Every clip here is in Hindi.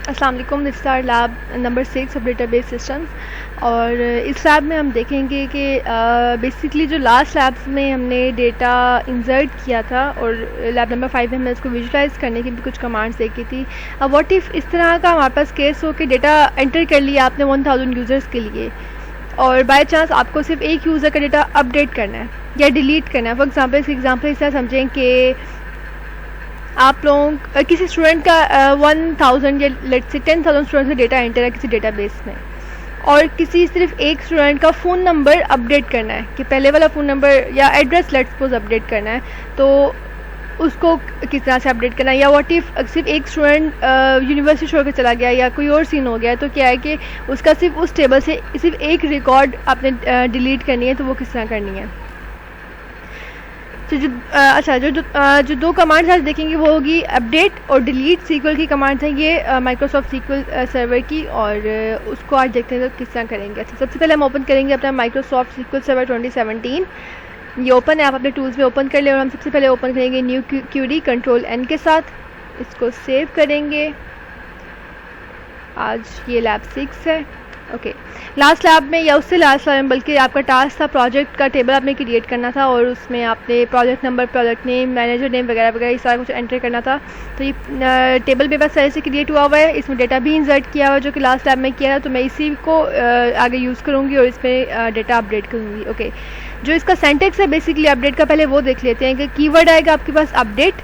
अस्सलाम वालेकुम। This are lab number 6 of database systems. और इस लैब में हम देखेंगे कि बेसिकली जो लास्ट लैब्स में हमने डेटा इंसर्ट किया था और लैब नंबर 5 में हमने उसको विजुलाइज करने की भी कुछ कमांड्स देखी थी। अब व्हाट इफ़ इस तरह का हमारे पास केस हो कि डेटा एंटर कर लिया आपने 1000 यूज़र्स के लिए और बाय चांस आपको सिर्फ एक यूज़र का डेटा अपडेट करना है या डिलीट करना है। फॉर एग्जांपल इस एग्जांपल इस तरह समझें कि आप लोग किसी स्टूडेंट का 1000 या लेट्स से 10,000 स्टूडेंट का डेटा एंटर है किसी डेटाबेस में और किसी सिर्फ एक स्टूडेंट का फ़ोन नंबर अपडेट करना है कि पहले वाला फ़ोन नंबर या एड्रेस लेट्स सपोज अपडेट करना है, तो उसको किस तरह से अपडेट करना है। या व्हाट इफ़ सिर्फ एक स्टूडेंट यूनिवर्सिटी छोड़ कर चला गया या कोई और सीन हो गया, तो क्या है कि उसका सिर्फ उस टेबल से सिर्फ एक रिकॉर्ड आपने डिलीट करनी है, तो वो किस तरह करनी है। तो जो दो कमांड्स आज देखेंगे वो होगी अपडेट और डिलीट। सीक्वल की कमांड्स हैं ये माइक्रोसॉफ्ट सीक्वल सर्वर की, और उसको आज देखते हैं तो किस तरह करेंगे। अच्छा, सबसे पहले हम ओपन करेंगे अपना माइक्रोसॉफ्ट सीक्वल सर्वर 2017। ये ओपन है, आप अपने टूल्स में ओपन कर लें और हम सबसे पहले ओपन करेंगे न्यू क्यूडी कंट्रोल एन के साथ। इसको सेव करेंगे। आज ये लैब 6 है। ओके, लास्ट लैब में या उससे लास्ट लैब में बल्कि आपका टास्क था प्रोजेक्ट का टेबल आपने क्रिएट करना था और उसमें आपने project number, project name, manager name वगैरह वगैरह ये सारा कुछ एंटर करना था। तो ये टेबल मेरे पास सारे से क्रिएट हुआ हुआ है। इसमें डेटा भी इंसर्ट किया हुआ है जो कि लास्ट लैब में किया है, तो मैं इसी को आगे यूज़ करूँगी और इसमें डेटा अपडेट करूँगी। ओके, जो इसका सेंटेक्स है बेसिकली अपडेट का, पहले वो देख लेते हैं कि कीवर्ड आएगा आपके पास अपडेट,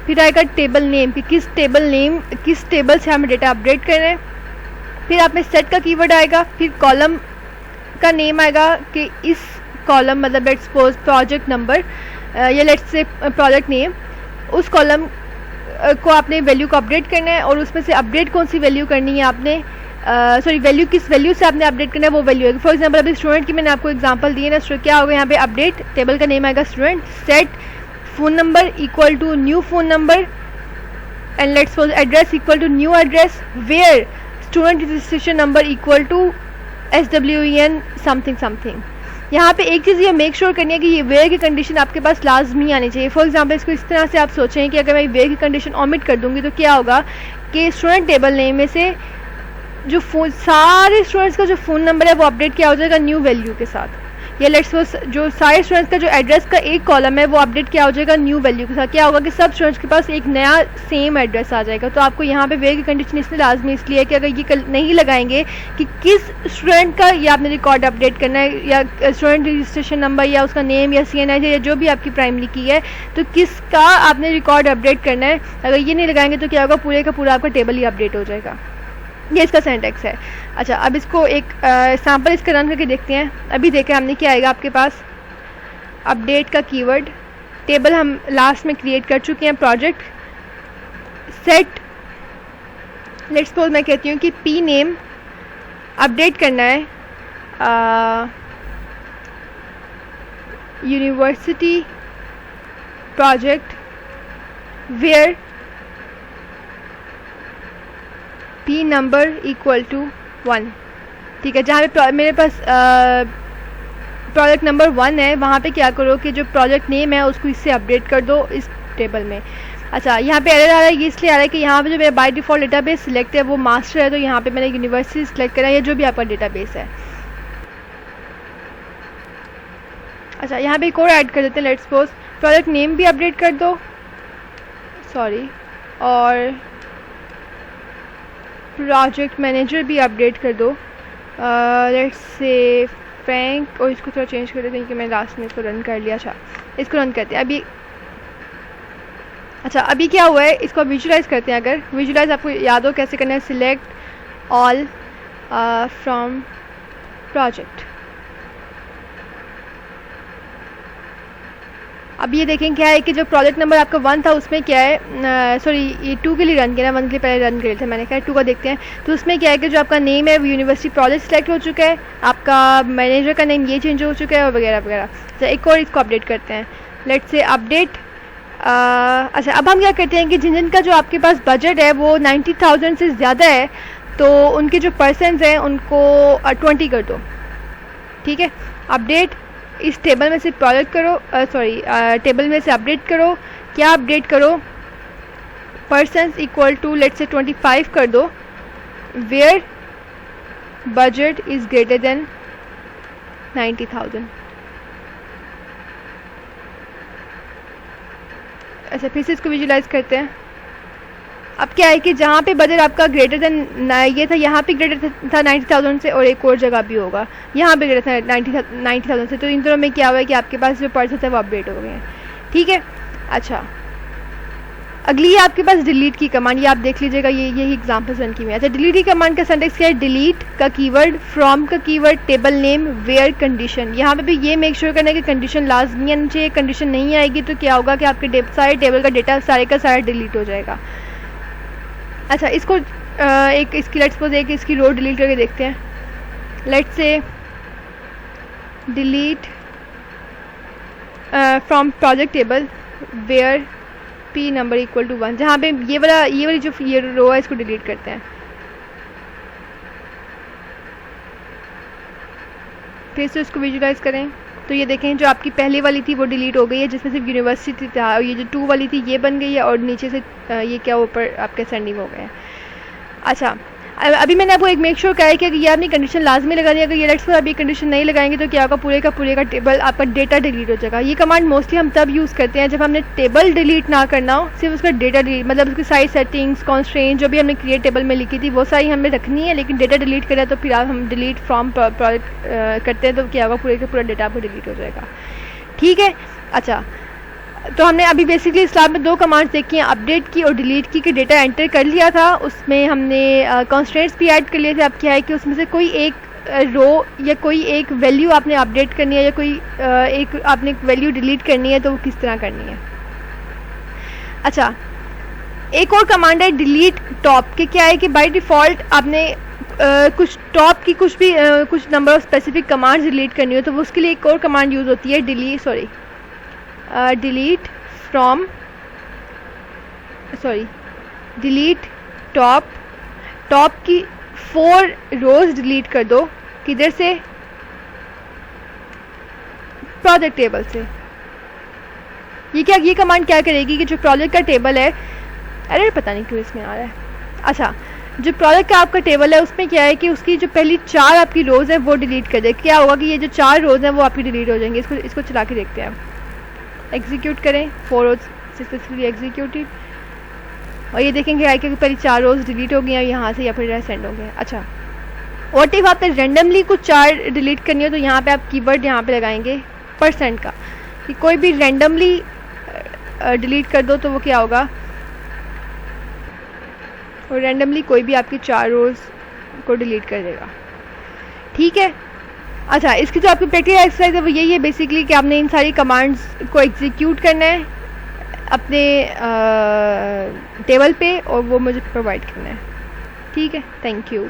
फिर आएगा टेबल नेम कि किस टेबल से हमें डेटा अपडेट कर रहे हैं, फिर आप में सेट का कीवर्ड आएगा, फिर कॉलम का नेम आएगा कि इस कॉलम मतलब लेट्स सपोज प्रोजेक्ट नंबर या लेट्स से प्रोजेक्ट नेम, उस कॉलम को आपने वैल्यू को अपडेट करना है और उसमें से अपडेट कौन सी वैल्यू करनी है आपने, वैल्यू किस वैल्यू से आपने अपडेट करना है वो वैल्यू है। फॉर एग्जांपल अभी स्टूडेंट की मैंने आपको एग्जांपल दी है ना, क्या होगा यहाँ पे अपडेट, टेबल का नेम आएगा student, set phone number equal to new phone number and let's suppose address equal to new address, where student registration number equal to SWEN something something. यहाँ पे एक चीज़ ये मेक श्योर करनी है कि ये वेयर की कंडीशन आपके पास लाजमी आनी चाहिए। फॉर एग्जांपल इसको इस तरह से आप सोचें कि अगर मैं वेयर की कंडीशन ओमिट कर दूंगी तो क्या होगा कि स्टूडेंट टेबल नेम में से जो सारे स्टूडेंट्स का जो फ़ोन नंबर है वो अपडेट किया हो जाएगा न्यू वैल्यू के साथ, या लेट्स सपोज जो सारे स्टूडेंट्स का जो एड्रेस का एक कॉलम है वो अपडेट किया हो जाएगा न्यू वैल्यू के साथ। क्या होगा कि सब स्टूडेंट्स के पास एक नया सेम एड्रेस आ जाएगा। तो आपको यहाँ पे वेयर की कंडीशन इसलिए लाजमी इसलिए है कि अगर ये नहीं लगाएंगे कि किस स्टूडेंट का ये आपने रिकॉर्ड अपडेट करना है या स्टूडेंट रजिस्ट्रेशन नंबर या उसका नेम या CNI या जो भी आपकी प्राइमरी की है, तो किसका आपने रिकॉर्ड अपडेट करना है, अगर ये नहीं लगाएंगे तो क्या होगा पूरे का पूरा आपका टेबल ही अपडेट हो जाएगा। ये इसका सिंटैक्स है। अच्छा, अब इसको एक सैम्पल इसका रन करके देखते हैं। अभी देखें हमने क्या आएगा आपके पास, अपडेट का कीवर्ड, टेबल हम लास्ट में क्रिएट कर चुके हैं, प्रोजेक्ट, सेट लेट्स सपोज मैं कहती हूँ कि P नेम अपडेट करना है university project where P number equal to 1। ठीक है, जहाँ पे मेरे पास प्रोजेक्ट नंबर 1 है वहाँ पे क्या करो कि जो प्रोजेक्ट नेम है उसको इससे अपडेट कर दो इस टेबल में। अच्छा, यहाँ पे एरर आ रहा है, ये इसलिए आ रहा है कि यहाँ पे जो मेरा बाय डिफ़ॉल्ट डेटाबेस सिलेक्ट है वो मास्टर है, तो यहाँ पे मैंने यूनिवर्सिटी सिलेक्ट करा है या जो भी आपका डेटाबेस है। अच्छा, यहाँ पे एक और ऐड कर देते हैं, लेट्स सपोज प्रोजेक्ट नेम भी अपडेट कर दो, और प्रोजेक्ट मैनेजर भी अपडेट कर दो, लेट्स से फ्रैंक, और इसको थोड़ा चेंज कर देते हैं कि मैं लास्ट में इसको रन कर लिया। अच्छा, इसको रन करते हैं अभी। अच्छा, अभी क्या हुआ है इसको विजुलाइज करते हैं। अगर विजुलाइज आपको याद हो कैसे करना है, सिलेक्ट ऑल फ्रॉम प्रोजेक्ट। अब ये देखें क्या है कि जो प्रोजेक्ट नंबर आपका 1 था उसमें क्या है, ये 2 के लिए रन किया, 1 के लिए पहले रन करे थे मैंने, कहा 2 का देखते हैं। तो उसमें क्या है कि जो आपका नेम है वो यूनिवर्सिटी प्रोजेक्ट सेलेक्ट हो चुका है, आपका मैनेजर का नेम ये चेंज हो चुका है और वगैरह वगैरह। तो एक और इसको अपडेट करते हैं, लेट्स से अपडेट। अच्छा, अब हम क्या करते हैं कि जिनका जो आपके पास बजट है वो 90,000 से ज़्यादा है तो उनके जो पर्सनस हैं उनको 20 कर दो। ठीक है, अपडेट इस टेबल में से प्रोजेक्ट करो, टेबल में से अपडेट करो। क्या अपडेट करो, persons equal to let's say 25 कर दो where budget is greater than 90,000। अच्छा, फिर से इसको विजुलाइज करते हैं। अब क्या है कि जहाँ पे बजट आपका ग्रेटर देन ये था, यहाँ पे ग्रेटर था 90,000 से, और एक और जगह भी होगा यहाँ पे ग्रेटर था 90,000 से, तो इन दोनों में क्या हुआ है कि आपके पास जो पर्सन है वो अपडेट हो गए हैं। ठीक है। अच्छा, अगली है आपके पास डिलीट की कमांड। ये आप देख लीजिएगा, यही एग्जाम्पल वन की हुई है। अच्छा, डिलीट की कमांड का सिंटैक्स क्या है? डिलीट का कीवर्ड, फ्रॉम का keyword, table name, where condition. यहाँ पे भी ये मेक श्योर करना है कि कंडीशन लाजमी आनी चाहिए। कंडीशन नहीं आएगी तो क्या होगा कि आपके सारे टेबल का डेटा सारे का सारा डिलीट हो जाएगा। अच्छा, इसको एक इसकी लेट्स सपोज एक इसकी रो डिलीट करके देखते हैं। Let's say delete from project table where P number equal to 1, जहाँ पे ये वाली जो ये रो है इसको डिलीट करते हैं। फिर से उसको विजुलाइज करें तो ये देखें जो आपकी पहले वाली थी वो डिलीट हो गई है, जिसमें सिर्फ यूनिवर्सिटी था, और ये जो 2 वाली थी ये बन गई है, और नीचे से ये क्या ऊपर आपके सेंडिंग हो गए हैं। अच्छा, अभी मैंने आपको एक मेक श्योर कहा है कि ये आपने कंडीशन लाजमी लगानी है। अगर ये लेट्स पर अभी कंडीशन नहीं लगाएंगे तो क्या होगा, पूरे का टेबल आपका डेटा डिलीट हो जाएगा। ये कमांड मोस्टली हम तब यूज़ करते हैं जब हमने टेबल डिलीट ना करना हो, सिर्फ उसका डेटा डिलीट, मतलब उसकी सारी सेटिंग्स, कॉन्स्ट्रेंट जो भी हमने क्रिएट टेबल में लिखी थी वो सारी हमें रखनी है, लेकिन डेटा डिलीट करें तो फिर हम डिलीट फ्रॉम प्रोजेक्ट करते हैं तो क्या होगा, पूरे का पूरा डेटा आपको डिलीट हो जाएगा। ठीक है। अच्छा, तो हमने अभी बेसिकली इस लैब में 2 कमांड्स देखी हैं, अपडेट की और डिलीट की, कि डेटा एंटर कर लिया था, उसमें हमने कॉन्स्टेंट्स भी ऐड कर लिए थे। अब क्या है कि उसमें से कोई एक रो या कोई एक वैल्यू आपने अपडेट करनी है, या कोई एक आपने वैल्यू डिलीट करनी है, तो वो किस तरह करनी है। अच्छा, एक और कमांड है डिलीट टॉप, कि क्या है कि बाय डिफ़ॉल्ट आपने कुछ टॉप की कुछ number of specific commands delete करनी हो, तो वो उसके लिए एक और कमांड यूज़ होती है, डिलीट टॉप की 4 रोज डिलीट कर दो। किधर से? प्रोजेक्ट टेबल से। ये कमांड क्या करेगी कि जो प्रोजेक्ट का टेबल है, अरे पता नहीं क्यों इसमें आ रहा है। अच्छा, जो प्रोजेक्ट का आपका टेबल है उसमें क्या है कि उसकी जो पहली 4 आपकी रोज है वो डिलीट कर दे। क्या होगा कि ये जो 4 रोज हैं वो आपकी डिलीट हो जाएंगी। इसको चला के देखते हैं। एग्जीक्यूट करें, 4 रोज सक्सेसफुली एग्जीक्यूटेड, और ये देखेंगे कि पहले 4 रोज डिलीट हो गई हैं यहाँ से, या फिर सेंड हो गए। अच्छा, व्हाट इफ आपने रेंडमली कुछ 4 डिलीट करनी हो, तो यहाँ पे आप कीवर्ड यहाँ पे लगाएंगे % का, कि कोई भी रेंडमली डिलीट कर दो तो वो क्या होगा, और रेंडमली कोई भी आपकी 4 रोज को डिलीट कर देगा। ठीक है। अच्छा, इसकी जो आपकी प्रैक्टिकल एक्सरसाइज है वो यही है बेसिकली कि आपने इन सारी कमांड्स को एग्जीक्यूट करना है अपने टेबल पे, और वो मुझे प्रोवाइड करना है। ठीक है, थैंक यू।